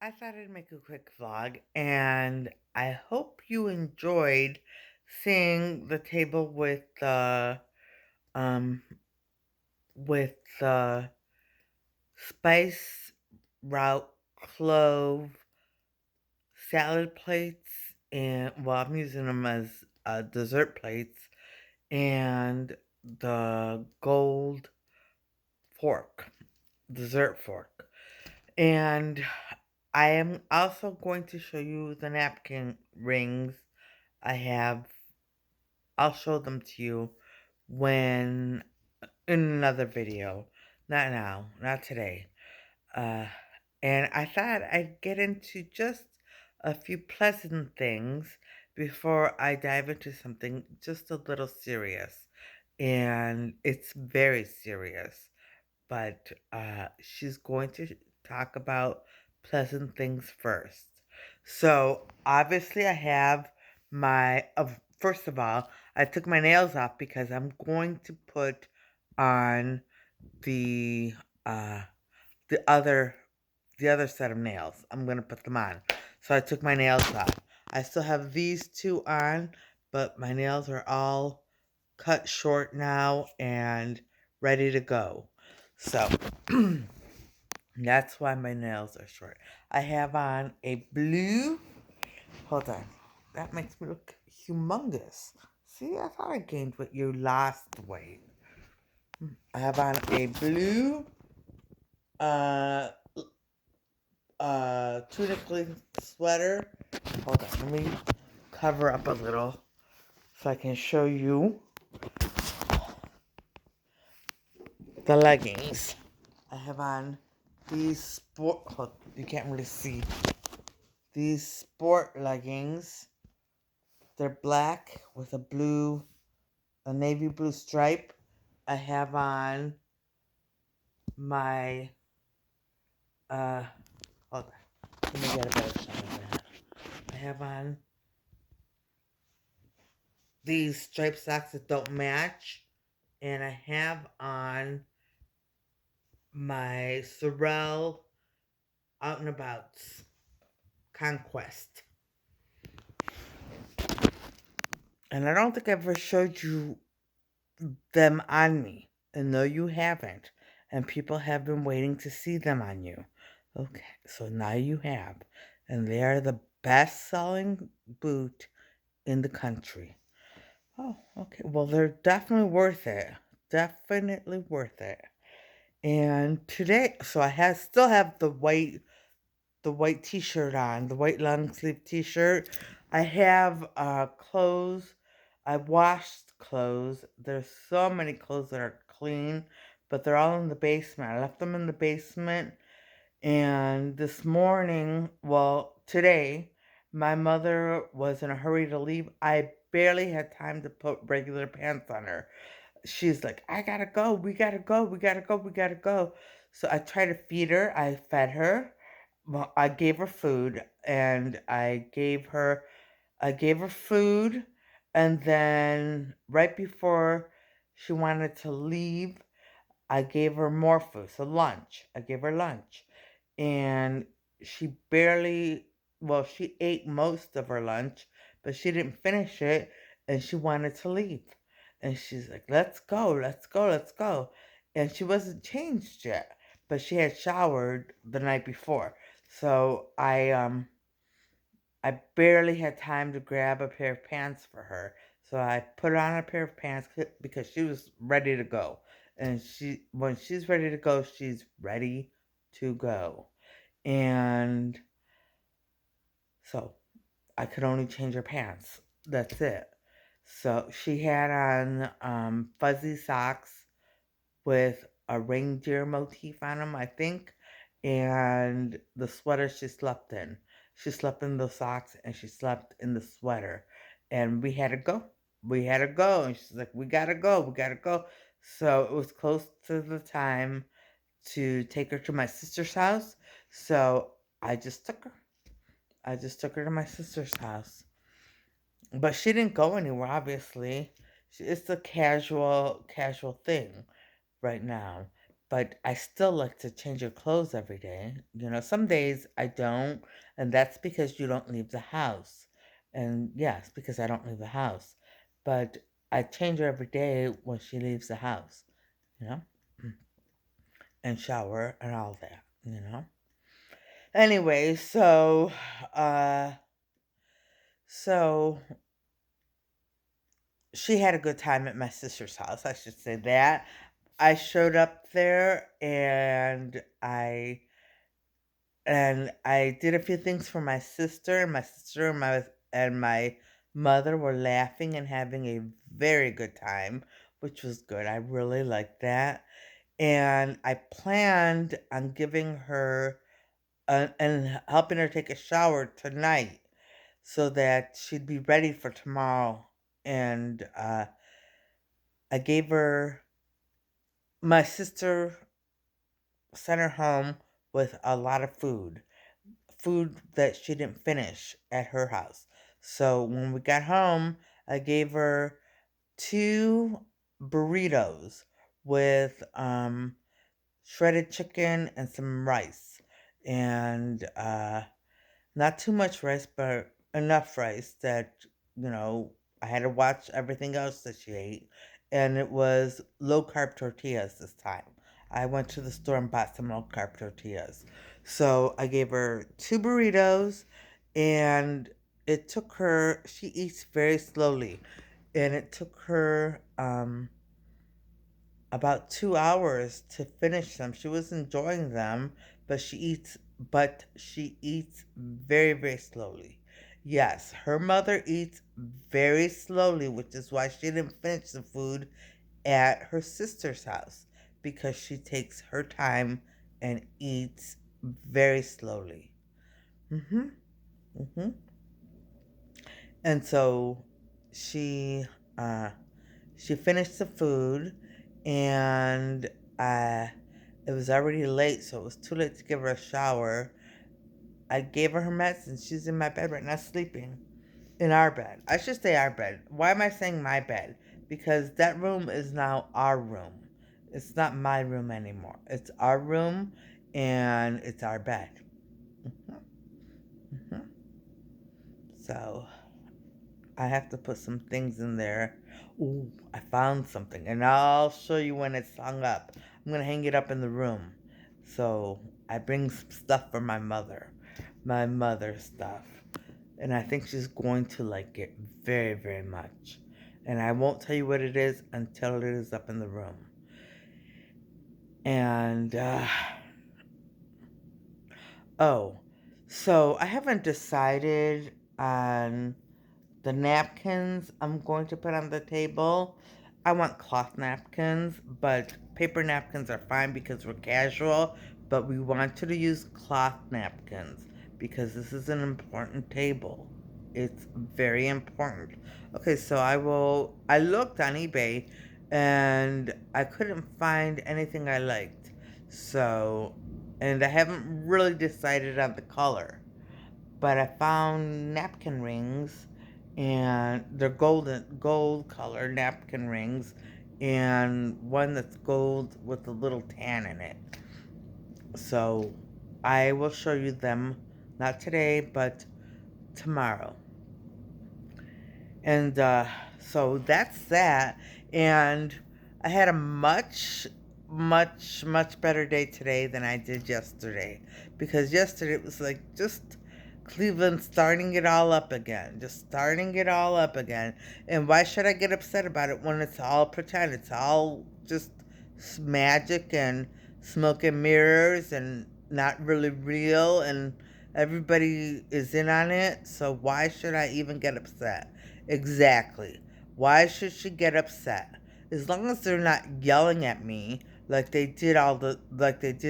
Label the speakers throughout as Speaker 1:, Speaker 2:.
Speaker 1: I thought I'd make a quick vlog, and I hope you enjoyed seeing the table um with the spice route clove salad plates, and well, I'm using them as dessert plates, and the gold fork, dessert fork. And I am also going to show you the napkin rings I have. I'll show them to you when in another video. Not now, not today. Uh, and I thought I'd get into just a few pleasant things before I dive into something just a little serious. And it's very serious, but she's going to talk about pleasant things first. So obviously, I have my. First of all, I took my nails off because I'm going to put on the uh, the other the other set of nails. I'm gonna put them on. So I took my nails off. I still have these two on, but my nails are all cut short now and ready to go. So that's why my nails are short. I have on a blue. Hold on. That makes me look humongous. See, I thought I gained what you lost weight. I have on a blue uh tunic length sweater. Hold on, let me cover up a little so I can show you the leggings. I have on these sport. Hold, you can't really see these sport leggings. They're black with a navy blue stripe. I have on my uh. Hold on, let me get a better shot of that. I have on these striped socks that don't match, and I have on my Sorel Out and Abouts Conquest. And I don't think I ever showed you them on me. And no, you haven't. And people have been waiting to see them on you. Okay, so now you have. And they are the best selling boot in the country. Oh, okay. Well, they're definitely worth it. Definitely worth it. And today, so I still have the white t-shirt on, the white long sleeve t-shirt. I have clothes. I washed clothes. There's so many clothes that are clean, but they're all in the basement. I left them in the basement, and this morning, well, today, my mother was in a hurry to leave. I barely had time to put regular pants on her. She's like, I gotta go, we gotta go, we gotta go, we gotta go. So I tried to feed her. I fed her. Well, I gave her food, and I gave her food, and then right before she wanted to leave, I gave her more food. So lunch. I gave her lunch. And she barely, well, she ate most of her lunch, but she didn't finish it, and she wanted to leave. And she's like, let's go, let's go, let's go. And she wasn't changed yet, but she had showered the night before. So I barely had time to grab a pair of pants for her. So I put on a pair of pants because she was ready to go. And when she's ready to go, she's ready to go. And so I could only change her pants. That's it. So she had on fuzzy socks with a reindeer motif on them, I think, and the sweater she slept in. She slept in the socks and she slept in the sweater. And we had to go. We had to go. And she's like, we gotta go. We gotta go. So it was close to the time to take her to my sister's house. So I just took her. I just took her to my sister's house. But she didn't go anywhere, obviously. It's a casual thing right now. but I still like to change your clothes every day. Some days I don't, and that's because you don't leave the house. And yes, because I don't leave the house. But I change her every day when she leaves the house, you know, and shower and all that. Anyway, uh, so she had a good time at my sister's house, I should say that. I showed up there and I did a few things for my sister, and my mother were laughing and having a very good time, which was good. I really liked that. And I planned on giving her and helping her take a shower tonight so that she'd be ready for tomorrow. And I gave her my sister sent her home with a lot of food that she didn't finish at her house. So when we got home, I gave her two burritos with shredded chicken and some rice. And not too much rice, but enough rice that, you know, I had to watch everything else that she ate. And it was low carb tortillas this time. I went to the store and bought some low carb tortillas. So I gave her two burritos, and she eats very slowly. And it took her about 2 hours to finish them. She was enjoying them, but she eats very, very slowly. Yes, her mother eats very slowly, which is why she didn't finish the food at her sister's house, because she takes her time and eats very slowly. Mhm. Mhm. And so she uh she finished the food, and uh, it was already late, so it was too late to give her a shower. I gave her medicine. She's in my bed right now, sleeping in our bed. I should say our bed. Why am I saying my bed? Because that room is now our room. It's not my room anymore. It's our room, and it's our bed. Mhm, mhm. So I have to put some things in there. Ooh, I found something, and I'll show you when it's hung up. I'm gonna hang it up in the room. So I bring some stuff for my mother's stuff, and I think she's going to like it very, very much. And I won't tell you what it is until it is up in the room. And oh, so I haven't decided on the napkins I'm going to put on the table. I want cloth napkins, but paper napkins are fine because we're casual, but we wanted to use cloth napkins because this is an important table. It's very important. Okay, so I looked on eBay and I couldn't find anything I liked. So, and I haven't really decided on the color, but I found napkin rings, and they're gold color napkin rings, and one that's gold with a little tan in it. So I will show you them, not today, but tomorrow. And so that's that. And I had a much, much, much better day today than I did yesterday. Because yesterday it was like just Cleveland starting it all up again. Just starting it all up again. And why should I get upset about it when it's all pretend? It's all just magic and smoke and mirrors and not really real. And everybody is in on it. So why should I even get upset? Exactly. Why should she get upset? As long as they're not yelling at me like they did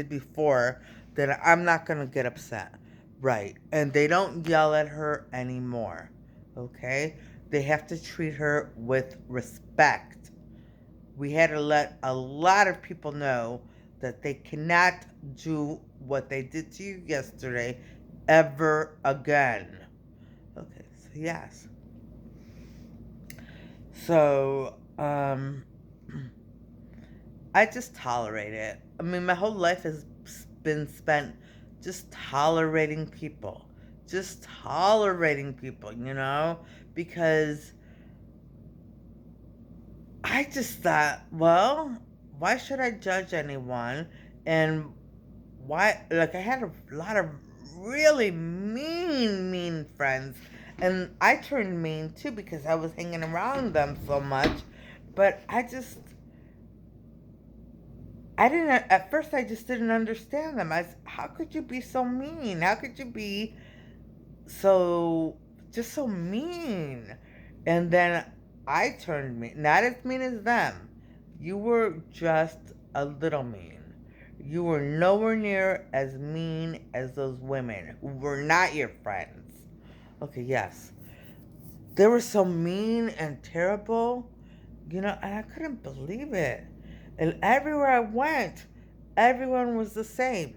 Speaker 1: before, then I'm not gonna get upset. Right. And they don't yell at her anymore. Okay? They have to treat her with respect. We had to let a lot of people know that they cannot do what they did to you yesterday ever again. Okay, so yes. So, I just tolerate it. I mean, my whole life has been spent just tolerating people. Just tolerating people, because I just thought, well, why should I judge anyone? And why, like, I had a lot of really mean friends. And I turned mean too because I was hanging around them so much. But I didn't, at first, I just didn't understand them. How could you be so mean? How could you be so, just so mean? And then I turned mean, not as mean as them. You were just a little mean. You were nowhere near as mean as those women who were not your friends. Okay, yes. They were so mean and terrible, and I couldn't believe it. And everywhere I went, everyone was the same.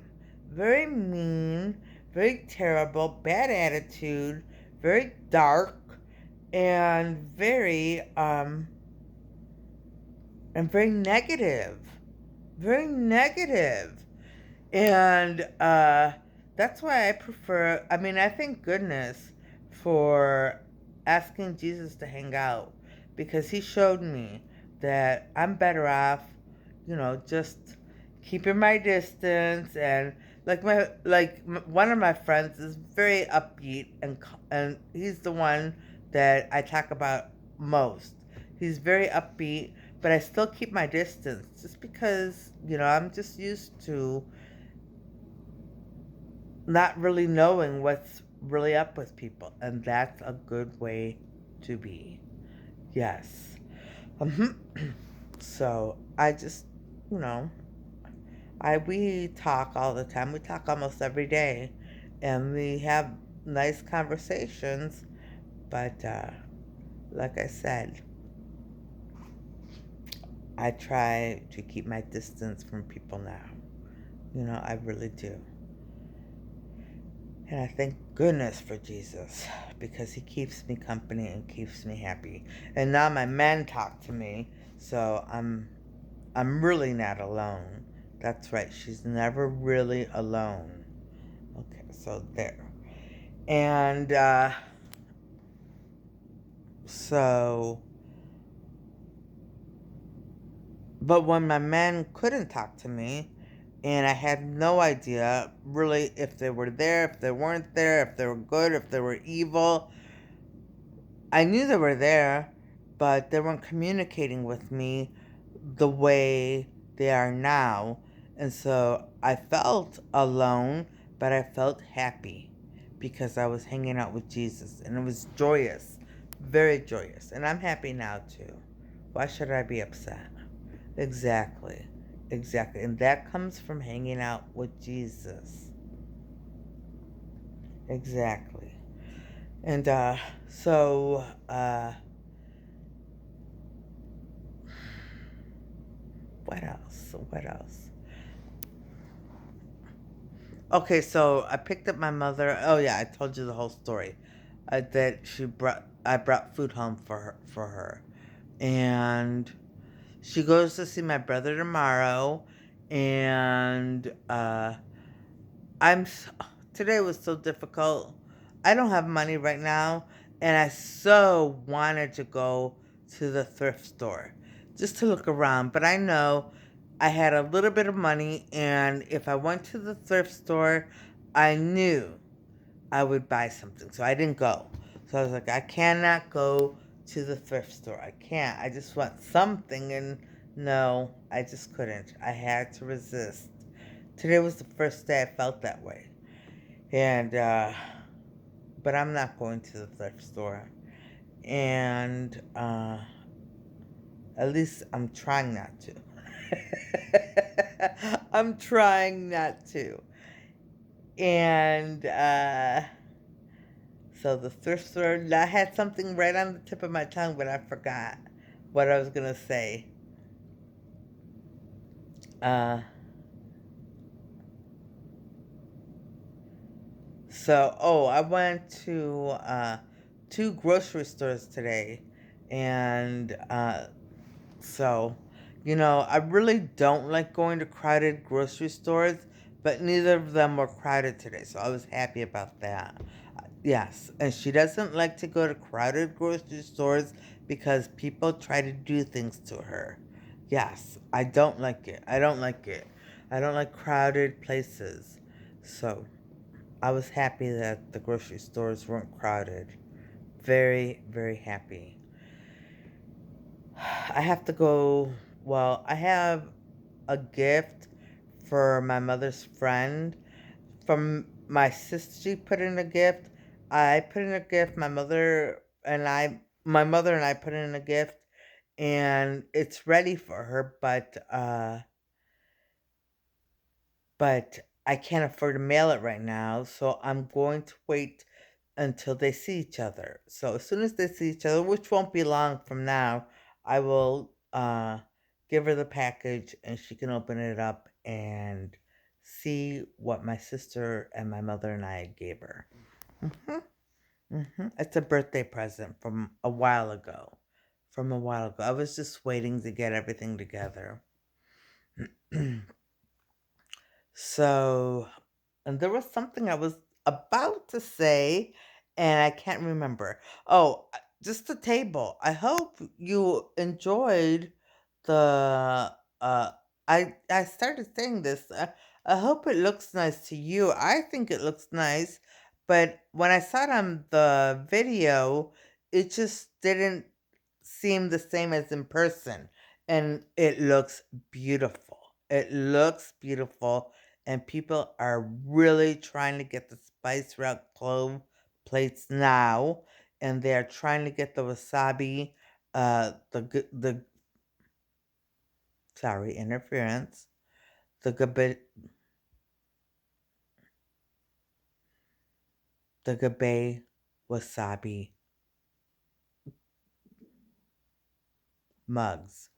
Speaker 1: Very mean, very terrible, bad attitude, very dark, and very negative. Very negative. And that's why I prefer, I mean, I thank goodness for asking Jesus to hang out because he showed me that I'm better off, just keeping my distance. And one of my friends is very upbeat, and he's the one that I talk about most. He's very upbeat, but I still keep my distance just because, I'm just used to not really knowing what's really up with people, and that's a good way to be. Yes. Um, so I just, you know, I we talk all the time. We talk almost every day, and we have nice conversations. But like I said, I try to keep my distance from people now. I really do. And I thank goodness for Jesus because he keeps me company and keeps me happy. And now my men talk to me, so I'm really not alone. That's right. She's never really alone. Okay, so there. And so but when my men couldn't talk to me, and I had no idea really if they were there, if they weren't there, if they were good, if they were evil, I knew they were there, but they weren't communicating with me the way they are now. And so I felt alone, but I felt happy because I was hanging out with Jesus. And it was joyous, very joyous. And I'm happy now too. Why should I be upset? Exactly. Exactly. And that comes from hanging out with Jesus. Exactly. And so what else? What else? Okay, so I picked up my mother. Oh yeah, I told you the whole story. That I brought food home for her, and she goes to see my brother tomorrow, and I'm s today was so difficult. I don't have money right now, and I so wanted to go to the thrift store just to look around, but I know I had a little bit of money, and if I went to the thrift store, I knew I would buy something. So I didn't go. So I was like, I cannot go to the thrift store. I can't. I just want something, and no, I just couldn't. I had to resist. Today was the first day I felt that way. And but I'm not going to the thrift store. And at least I'm trying not to. I'm trying not to. And so the thrift store, I had something right on the tip of my tongue, but I forgot what I was going to say. Uh, I went to two grocery stores today. And so I really don't like going to crowded grocery stores, but neither of them were crowded today, so I was happy about that. Yes, and she doesn't like to go to crowded grocery stores because people try to do things to her. Yes, I don't like it. I don't like it. I don't like crowded places. So, I was happy that the grocery stores weren't crowded. Very, very happy. I have to go. Well, I have a gift for my mother's friend. From my sister, she put in a gift. I put in a gift. My mother and I put in a gift, and it's ready for her. But I can't afford to mail it right now, so I'm going to wait until they see each other. So as soon as they see each other, which won't be long from now, I will give her the package and she can open it up and see what my sister and my mother and I gave her. hmm It's a birthday present from a while ago. From a while ago. I was just waiting to get everything together. So, and there was something I was about to say, and I can't remember. Oh, just the table. I hope you enjoyed the. I started saying this. I hope it looks nice to you. I think it looks nice, but when I saw it on the video, it just didn't seem the same as in person, and it looks beautiful. It looks beautiful, and people are really trying to get the spice route clove plates now, and they're trying to get the wasabi, the sorry, interference, the gabe, the gabe wasabi mugs.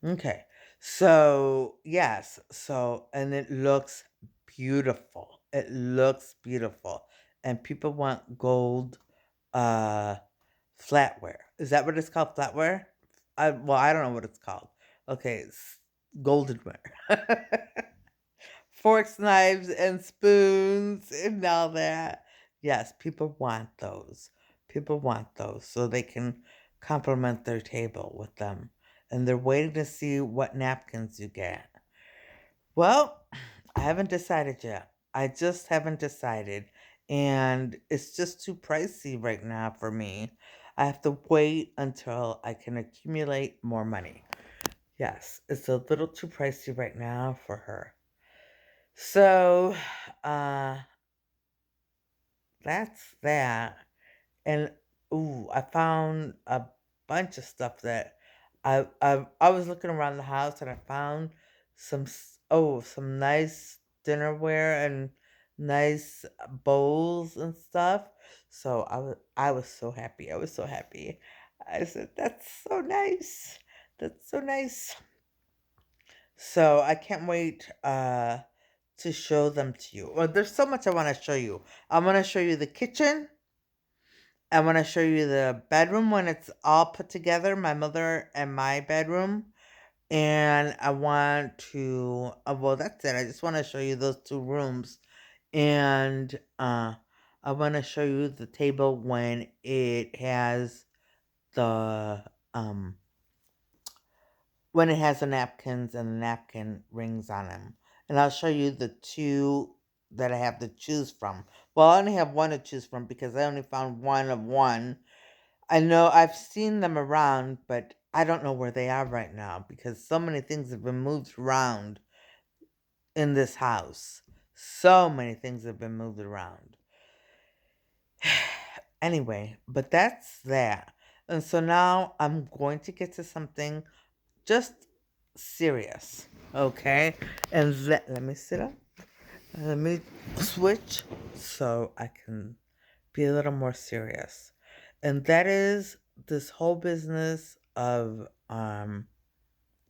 Speaker 1: Okay. So, yes. So, and it looks beautiful. It looks beautiful. And people want gold uh flatware. Is that what it's called? Flatware? I don't know what it's called. Okay, it's goldenware. Forks, knives, and spoons and all that. Yes, people want those. People want those so they can complement their table with them. And they're waiting to see what napkins you get. Well, I haven't decided yet. I just haven't decided. And it's just too pricey right now for me. I have to wait until I can accumulate more money. Yes, it's a little too pricey right now for her. So, uh, that's that. And ooh, I found a bunch of stuff that I was looking around the house and I found some nice dinnerware and nice bowls and stuff. So I was so happy. I was so happy. I said, "That's so nice. That's so nice." So I can't wait to show them to you. Well, there's so much I want to show you. I want to show you the kitchen. I want to show you the bedroom when it's all put together, my mother and my bedroom. And I want to, well, that's it. I just want to show you those two rooms. And I want to show you the table um, when it has the napkins and the napkin rings on them. And I'll show you the two that I have to choose from. Well, I only have one to choose from because I only found one of one. I know I've seen them around, but I don't know where they are right now because so many things have been moved around in this house. So many things have been moved around. Anyway, but that's that. And so now I'm going to get to something just serious. Okay? And let me sit up. Let me switch so I can be a little more serious. And that is this whole business of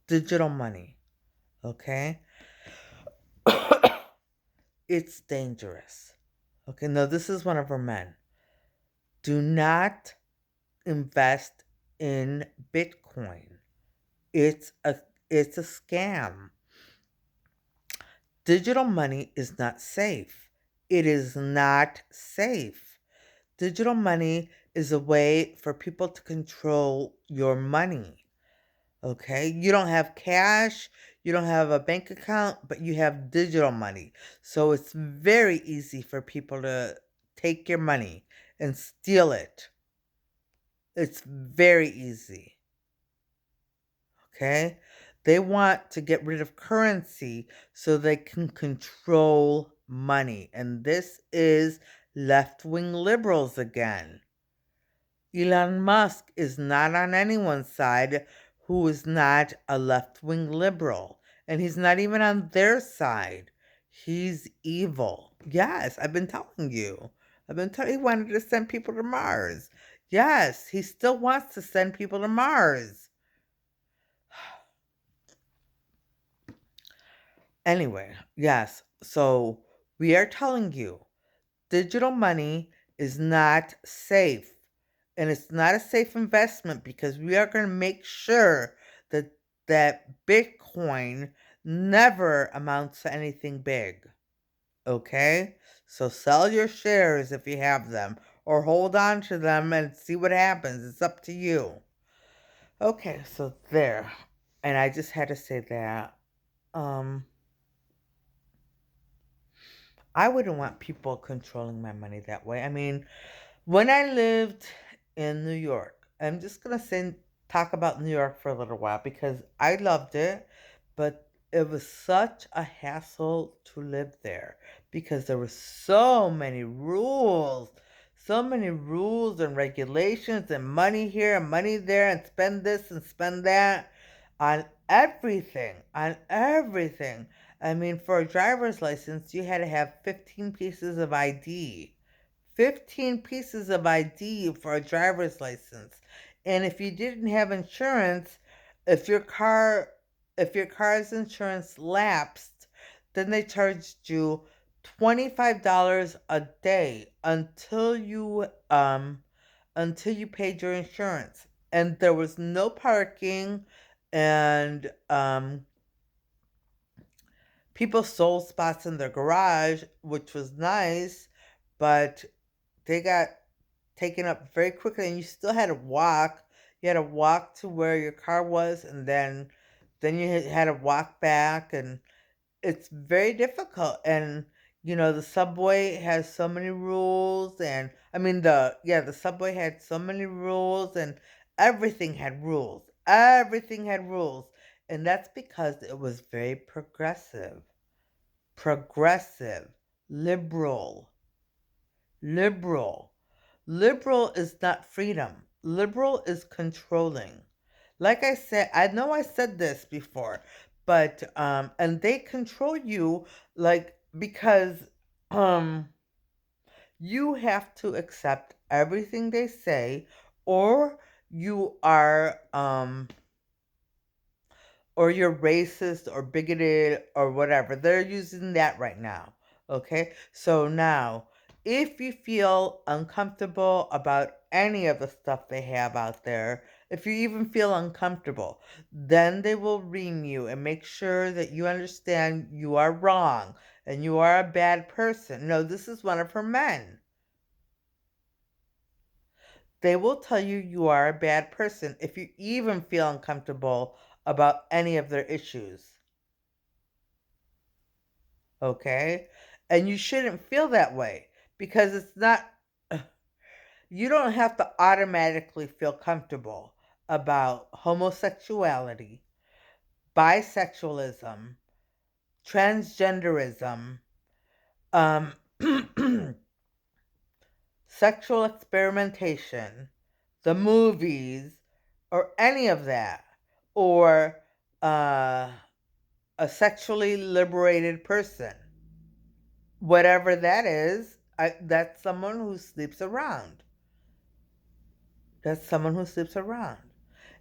Speaker 1: digital money. Okay? It's dangerous. Okay, now this is one of our men. Do not invest in Bitcoin. It's a scam. Digital money is not safe. It is not safe. Digital money is a way for people to control your money. Okay? You don't have cash, you don't have a bank account, but you have digital money. So it's very easy for people to take your money and steal it. It's very easy. Okay? They want to get rid of currency so they can control money. And this is left wing liberals again. Elon Musk is not on anyone's side who is not a left wing liberal. And he's not even on their side. He's evil. Yes, I've been telling you. He wanted to send people to Mars. Yes, he still wants to send people to Mars. Anyway, yes, so we are telling you digital money is not safe. And it's not a safe investment because we are going to make sure that Bitcoin never amounts to anything big. Okay? So sell your shares if you have them or hold on to them and see what happens. It's up to you. Okay, so there. And I just had to say that. I wouldn't want people controlling my money that way. I mean, when I lived in New York, I'm just gonna talk about New York for a little while because I loved it, but it was such a hassle to live there because there were so many rules and regulations and money here and money there and spend this and spend that on on everything. I mean, for a driver's license, you had to have 15 pieces of ID. 15 pieces of ID for a driver's license. And if you didn't have insurance, if your car if your car's insurance lapsed, then they charged you $25 a day until you paid your insurance. And there was no parking and people sold spots in their garage, which was nice, but they got taken up very quickly and you still had to walk. You had to walk to where your car was and then you had to walk back and it's very difficult and the subway has so many rules and I mean the subway had so many rules and everything had rules. Everything had rules. And that's because it was very progressive. Progressive. Liberal. Liberal. Liberal is not freedom. Liberal is controlling. Like I said, I know I said this before, but and they control you like because um you have to accept everything they say or you are or you're racist or bigoted or whatever. They're using that right now. Okay? So now, if you feel uncomfortable about any of the stuff they have out there, if you even feel uncomfortable, then they will ream you and make sure that you understand you are wrong and you are a bad person. No, this is one of her men. They will tell you you are a bad person if you even feel uncomfortable about any of their issues. Okay? And you shouldn't feel that way because it's not, you don't have to automatically feel comfortable about homosexuality, bisexualism, transgenderism, um, sexual experimentation, the movies, or any of that, or uh, a sexually liberated person. Whatever that is, that's someone who sleeps around. That's someone who sleeps around.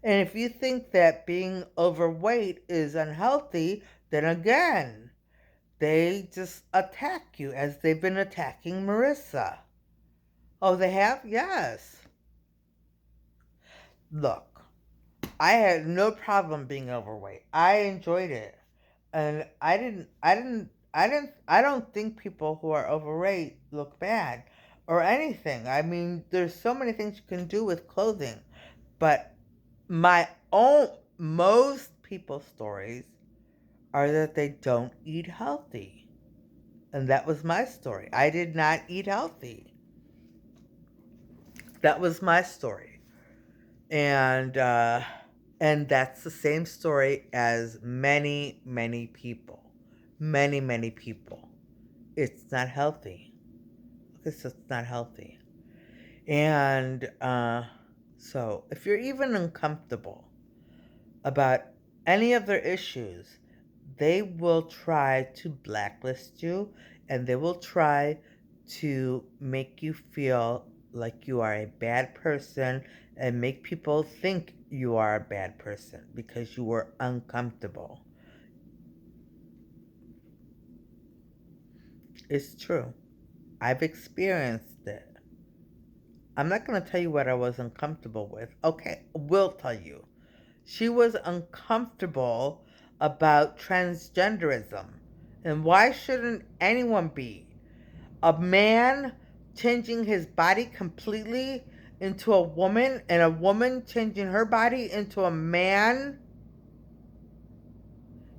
Speaker 1: And if you think that being overweight is unhealthy, then again, they just attack you as they've been attacking Marissa. Oh, they have? Yes. Look, I had no problem being overweight. I enjoyed it. And I don't think people who are overweight look bad or anything. I mean, there's so many things you can do with clothing. But my own, most people's stories are that they don't eat healthy. And that was my story. I did not eat healthy. That was my story. And, uh, and that's the same story as many, many people. Many, many people. It's not healthy. It's just not healthy. And so, if you're even uncomfortable about any of their issues, they will try to blacklist you and they will try to make you feel like you are a bad person and make people think you are a bad person because you were uncomfortable. It's true. I've experienced it. I'm not going to tell you what I was uncomfortable with. Okay, will tell you. She was uncomfortable about transgenderism. And why shouldn't anyone be? A man changing his body completely into a woman and a woman changing her body into a man?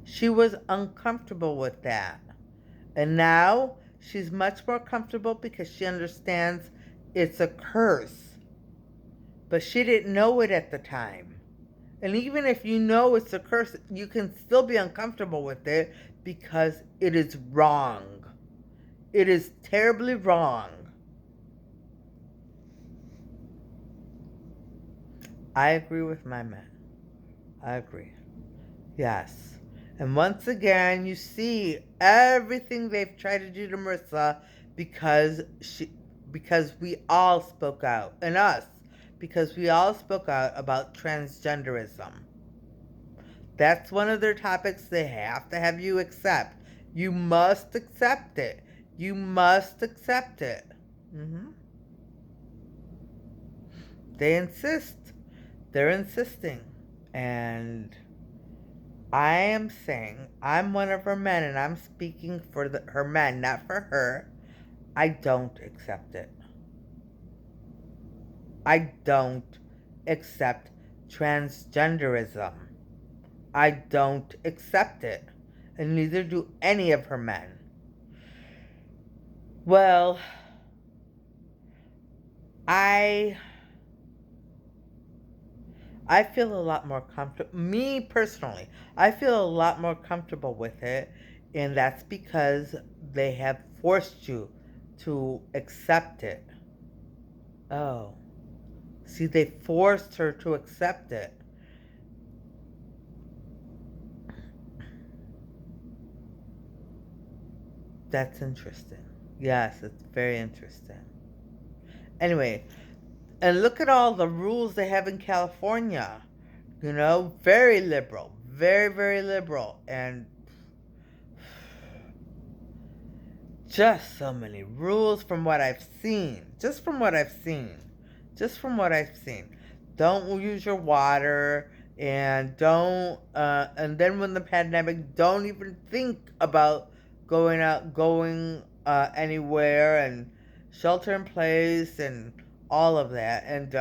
Speaker 1: She was uncomfortable with that. And now she's much more comfortable because she understands it's a curse. But she didn't know it at the time. And even if you know it's a curse, you can still be uncomfortable with it because it is wrong. It is terribly wrong. I agree with my man. I agree. Yes. And once again, you see everything they've tried to do to Marissa because because we all spoke out, and us, because we all spoke out about transgenderism. That's one of their topics they have to have you accept. You must accept it. You must accept it. hmm They insist. They're insisting. And I am saying, I'm one of her men, and I'm speaking for her men, not for her. I don't accept it. I don't accept transgenderism. I don't accept it. And neither do any of her men. Well, I feel a lot more comfortable. Me personally, I feel a lot more comfortable with it, and that's because they have forced you to accept it. Oh, see, they forced her to accept it. That's interesting. Yes, it's very interesting. Anyway, and look at all the rules they have in California. You know, very liberal, very, very liberal, and just so many rules from what I've seen. Just from what I've seen. Just from what I've seen. Don't use your water, and don't, and then when the pandemic, don't even think about going anywhere, and shelter in place, and all of that. And,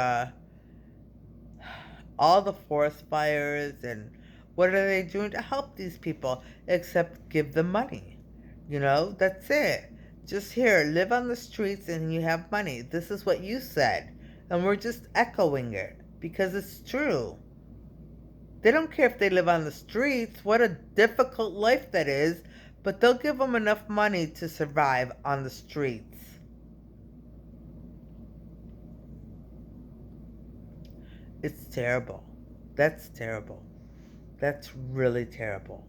Speaker 1: all the forest fires, and what are they doing to help these people except give them money? You know, that's it. Just here, live on the streets and you have money. This is what you said. And we're just echoing it because it's true. They don't care if they live on the streets, what a difficult life that is, but they'll give them enough money to survive on the streets. It's terrible. That's terrible. That's really terrible.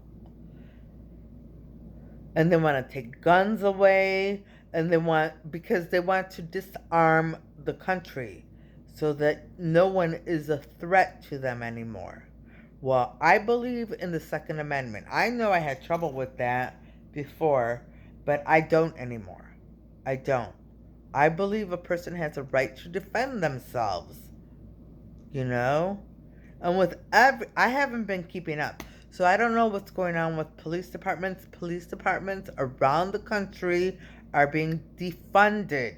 Speaker 1: And they want to take guns away, and because they want to disarm the country so that no one is a threat to them anymore. Well, I believe in the Second Amendment. I know I had trouble with that before, but I don't anymore. I don't. I believe a person has a right to defend themselves, you know? And with every, I haven't been keeping up. So I don't know what's going on with police departments. Police departments around the country are being defunded.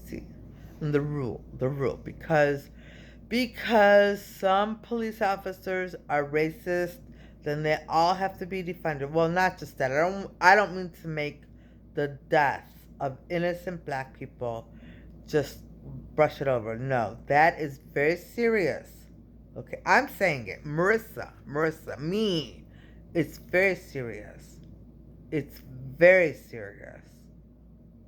Speaker 1: See, and the rule, because some police officers are racist, then they all have to be defunded. Well, not just that. I don't mean to make the deaths of innocent black people just brush it over. No, that is very serious. Okay, I'm saying it. Marissa, me. It's very serious. It's very serious.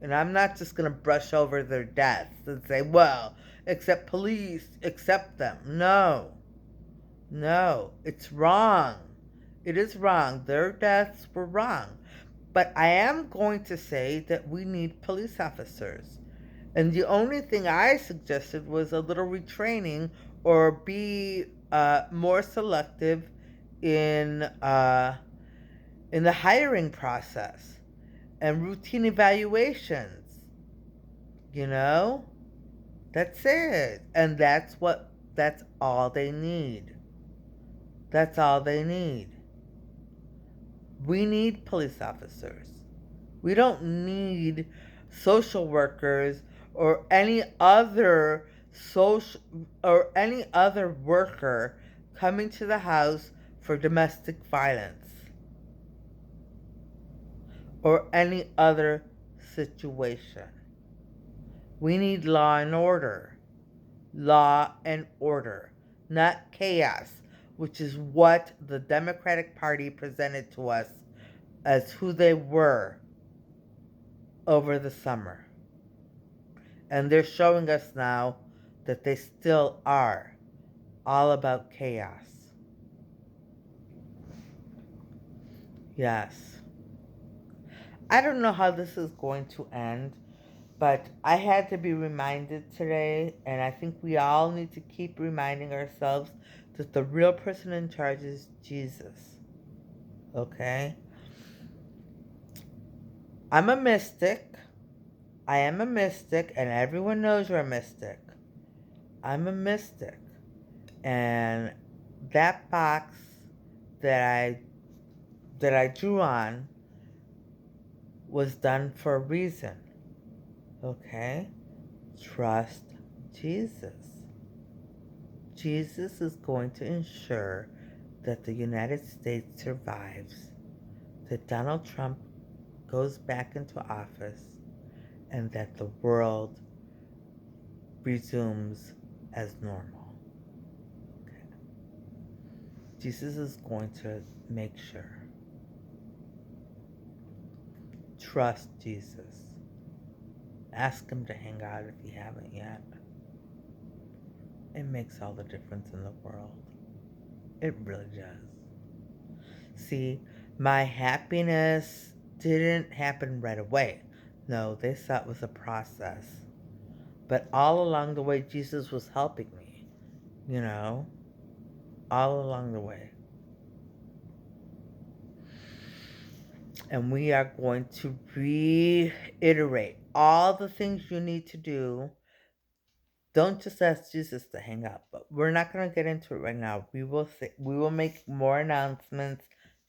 Speaker 1: And I'm not just going to brush over their deaths and say, well, except police, accept them. No. No. It's wrong. It is wrong. Their deaths were wrong. But I am going to say that we need police officers. And the only thing I suggested was a little retraining or be more selective in in the hiring process and routine evaluations. You know, that's it, and that's all they need. That's all they need. We need police officers. We don't need social workers or any other social or any other worker coming to the house for domestic violence or any other situation. We need law and order. Law and order, not chaos, which is what the Democratic Party presented to us as who they were over the summer. And they're showing us now that they still are all about chaos. Yes. I don't know how this is going to end, but I had to be reminded today, and I think we all need to keep reminding ourselves that the real person in charge is Jesus. Okay? I'm a mystic. I am a mystic, and everyone knows you're a mystic. I'm a mystic. And that box that I drew on was done for a reason. Okay? Trust Jesus. Jesus is going to ensure that the United States survives, that Donald Trump goes back into office, and that the world resumes as normal. Okay. Jesus is going to make sure. Trust Jesus. Ask him to hang out if you haven't yet. It makes all the difference in the world. It really does. See, my happiness didn't happen right away. No, they saw it was a process. But all along the way, Jesus was helping me, you know, all along the way. And we are going to reiterate all the things you need to do. Don't just ask Jesus to hang out, but we're not going to get into it right now. We will make more announcements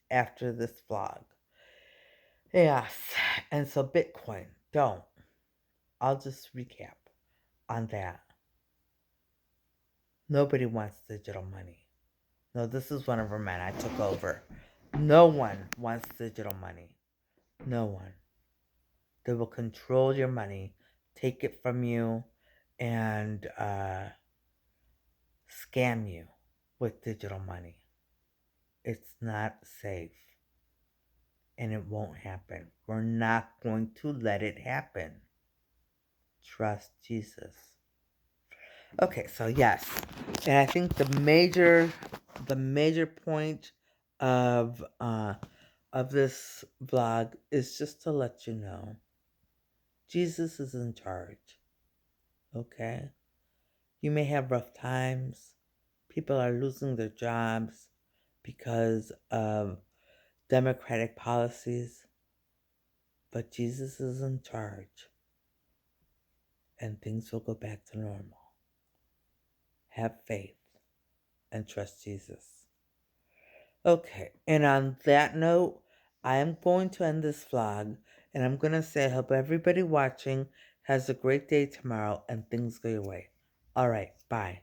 Speaker 1: after this vlog. Yes, and so Bitcoin, don't. I'll just recap on that. Nobody wants digital money. No, this is one of our men I took over. No one wants digital money. No one. They will control your money, take it from you, and scam you with digital money. It's not safe. And it won't happen. We're not going to let it happen. Trust Jesus. Okay, so yes. And I think the major point of this vlog is just to let you know Jesus is in charge. Okay? You may have rough times. People are losing their jobs because of democratic policies. But Jesus is in charge. And things will go back to normal. have faith, and trust Jesus. Okay, and on that note, I am going to end this vlog, and I'm going to say I hope everybody watching has a great day tomorrow and things go your way. All right, bye.